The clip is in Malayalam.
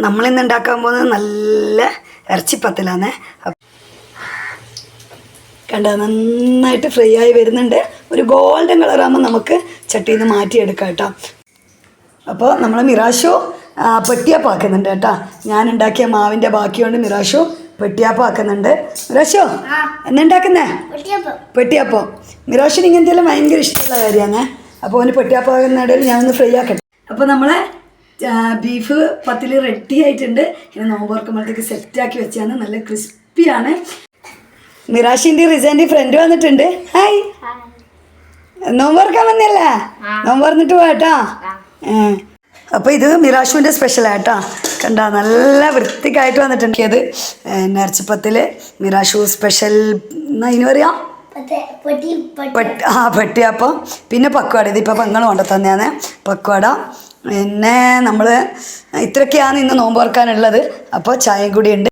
നമ്മളിന്ന് ഉണ്ടാക്കാൻ പോകുന്നത് നല്ല ഇറച്ചിപ്പത്തലാണ്. കണ്ട നന്നായിട്ട് ഫ്രൈ ആയി വരുന്നുണ്ട്. ഒരു ഗോൾഡൻ കളറാകുമ്പോൾ നമുക്ക് ചട്ടിയിൽ നിന്ന് മാറ്റിയെടുക്കാം കേട്ടോ. അപ്പോൾ നമ്മൾ മിറാഷു പെട്ടിയപ്പം ആക്കുന്നുണ്ട് കേട്ടോ. ഞാൻ ഉണ്ടാക്കിയ മാവിൻ്റെ ബാക്കി കൊണ്ട് മിറാഷു പെട്ടിയപ്പം ആക്കുന്നുണ്ട്. മിറാഷു എന്നുണ്ടാക്കുന്നേ? പെട്ടിയപ്പം. മിറാഷിന് ഇങ്ങനത്തെ എല്ലാം ഭയങ്കര ഇഷ്ടമുള്ള കാര്യമാണ്. അപ്പോൾ അവന് പെട്ടിയപ്പം ആകുന്നിടയിൽ ഞാനൊന്ന് ഫ്രൈ ആക്കട്ടെ. അപ്പോൾ നമ്മളെ ബീഫ് പത്തിൽ റെഡി ആയിട്ടുണ്ട്. ഇനി നോമ്പുറക്കുമ്പോഴത്തേക്ക് സെറ്റാക്കി വെച്ചാണ്. നല്ല ക്രിസ്പിയാണ്. മിറാഷിൻ്റെ റിസൻ്റെ ഫ്രണ്ട് വന്നിട്ടുണ്ട്. ഹായ്, നോമ്പുറക്കാൻ വന്നല്ല? നോമ്പ് പറഞ്ഞിട്ട് പോകട്ടോ. അപ്പോൾ ഇത് മിറാഷുവിൻ്റെ സ്പെഷ്യലായിട്ടാ. കണ്ട നല്ല വൃത്തിക്കായിട്ട് വന്നിട്ടുണ്ട്. അത് ഇറച്ചിപ്പത്തിൽ മിറാഷു സ്പെഷ്യൽ എന്നാ ഇതിന് പറയാം പെട്ടിയപ്പം. പിന്നെ പക്വാട. ഇതിപ്പോൾ പെങ്ങൾ കൊണ്ടു തന്നെയാണ് പക്വാട. പിന്നെ നമ്മൾ ഇത്രയൊക്കെയാണ് ഇന്ന് നോമ്പ് തുറക്കാനുള്ളത്. അപ്പോൾ ചായയും കൂടി ഉണ്ട്.